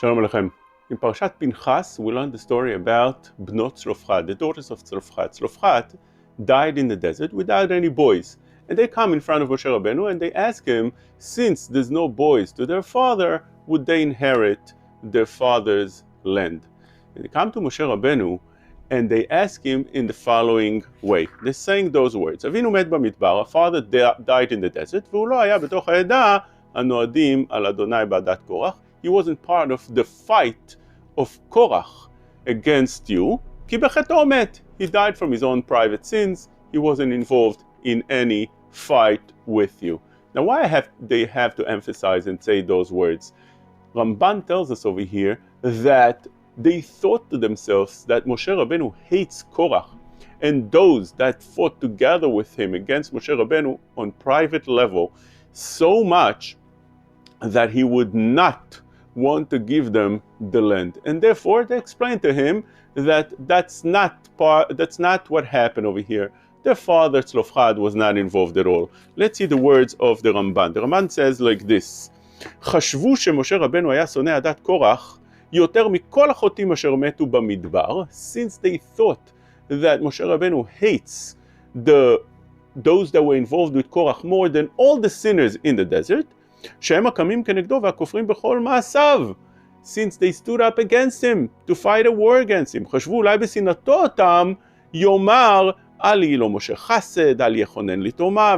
Shalom Aleichem. In Parashat Pinchas, we learn the story about Bnot Tzlofchad, the daughters of Tzlofchad. Tzlofchad died in the desert without any boys. And they come in front of Moshe Rabenu and they ask him, since there's no boys to their father, would they inherit their father's land? And they come to Moshe Rabenu and they ask him in the following way. They're saying those words. Avinu met במדבר, our father died in the desert, והוא לא היה בתוך העדה הנועדים על אדוני בעדת קורח. He wasn't part of the fight of Korach against you. כי בחטאו מת. He died from his own private sins. He wasn't involved in any fight with you. Now why they have to emphasize and say those words? Ramban tells us over here that they thought to themselves that Moshe Rabenu hates Korach, and those that fought together with him against Moshe Rabenu on private level so much that he would not want to give them the land. And therefore they explained to him that that's not what happened over here. Their father Tzlofchad was not involved at all. Let's see the words of the Ramban. The Ramban says like this: חשבו שמשה רבנו היה שונא עדת קורח יותר מכל החוטאים אשר מתו במדבר, since they thought that Moshe Rabenu hates those that were involved with Korach more than all the sinners in the desert, שהם הקמים כנגדו והכופרים בכל מעשיו, since they stood up against him to fight a war against him. חשבו אולי בשנאתו אותם יאמר אל יהיה לו משה חסד, אל יכונן לתרומה,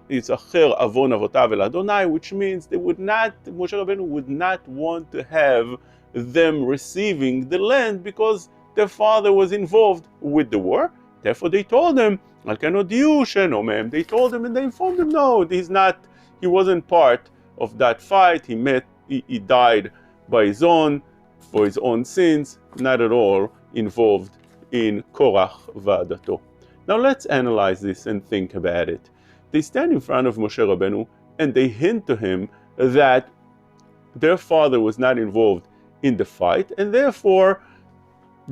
ויזכר עוון אבותיו אל אדוני, which means Moshe Rabenu would not want to have them receiving the land because their father was involved with the war. Therefore they told him, על כן הודיעו שאינו מהם. They told him and they informed him, no, he wasn't part of that fight. He died by for his own sins, not at all involved in Korach va'adato. Now let's analyze this and think about it. They stand in front of Moshe Rabenu and they hint to him that their father was not involved in the fight, and therefore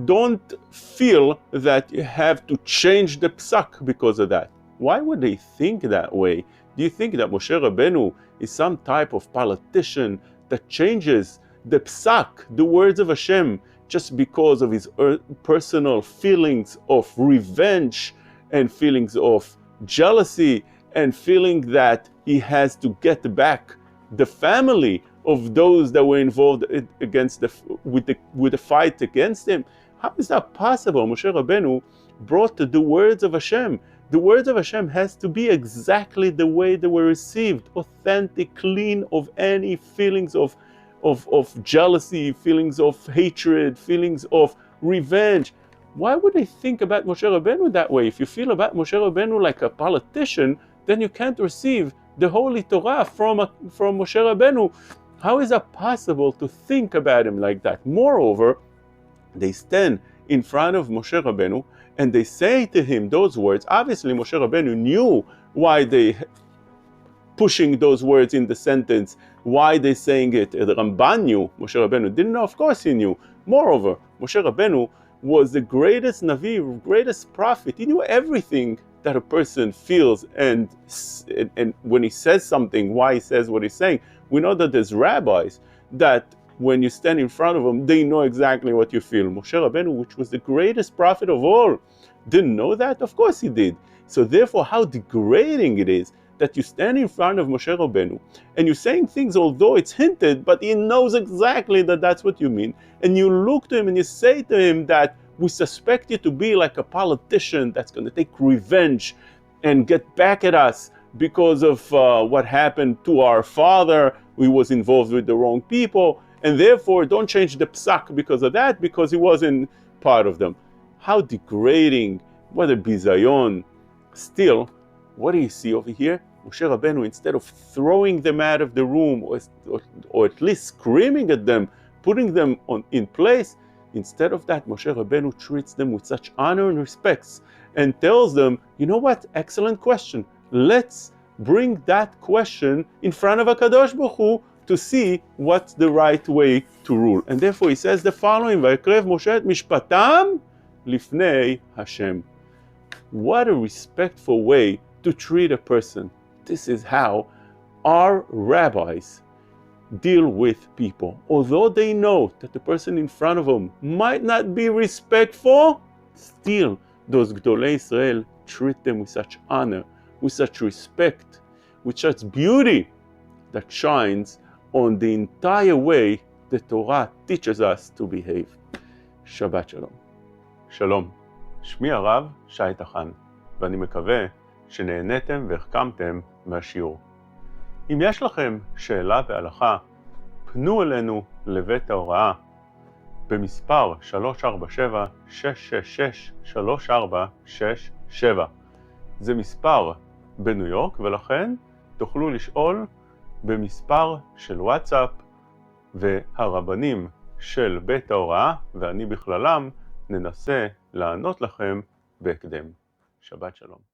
don't feel that you have to change the psak because of that. Why would they think that way? Do you think that Moshe Rabenu is some type of politician that changes the psak, the words of Hashem, just because of his personal feelings of revenge and feelings of jealousy and feeling that he has to get back the family of those that were involved with the fight against him? How is that possible? Moshe Rabenu brought the words of Hashem. The words of Hashem has to be exactly the way they were received, authentic, clean of any feelings of jealousy, feelings of hatred, feelings of revenge. Why would they think about Moshe Rabenu that way? If you feel about Moshe Rabenu like a politician, then you can't receive the Holy Torah from Moshe Rabenu. How is that possible to think about him like that? Moreover, they stand in front of Moshe Rabenu and they say to him those words. Obviously, Moshe Rabenu knew why they pushing those words in the sentence, why they saying it. The Ramban knew, Moshe Rabenu didn't know, of course he knew. Moreover, Moshe Rabenu was the greatest Navi, greatest prophet. He knew everything that a person feels, and when he says something, why he says what he's saying. We know that there's rabbis that when you stand in front of them, they know exactly what you feel. Moshe Rabenu, which was the greatest prophet of all, didn't know that? Of course he did. So therefore, how degrading it is that you stand in front of Moshe Rabenu and you're saying things, although it's hinted, but he knows exactly that that's what you mean. And you look to him and you say to him that we suspect you to be like a politician that's going to take revenge and get back at us because of what happened to our father. He was involved with the wrong people, and therefore don't change the psak because of that, because he wasn't part of them. How degrading, what a bizayon. Still, what do you see over here? Moshe Rabenu, instead of throwing them out of the room or at least screaming at them, putting them in place, instead of that, Moshe Rabenu treats them with such honor and respects and tells them, you know what, excellent question. Let's bring that question in front of HaKadosh Baruch Hu to see what's the right way to rule. And therefore he says the following, ויקרב משה את משפטם לפני Hashem. What a respectful way to treat a person. This is how our rabbis deal with people. Although they know that the person in front of them might not be respectful, still those Gdolei Israel treat them with such honor, with such respect, with such beauty that shines on the entire way the Torah teaches us to behave. Shabbat Shalom. שלום, שמי הרב שי תחן, ואני מקווה שנהניתם והחכמתם מהשיעור. אם יש לכם שאלה בהלכה, פנו אלינו לבית ההוראה במספר 347-666-3467. זה מספר בניו יורק, ולכן תוכלו לשאול במספר של וואטסאפ, והרבנים של בית ההוראה, ואני בכללם, ננסה לענות לכם בהקדם. שבת שלום.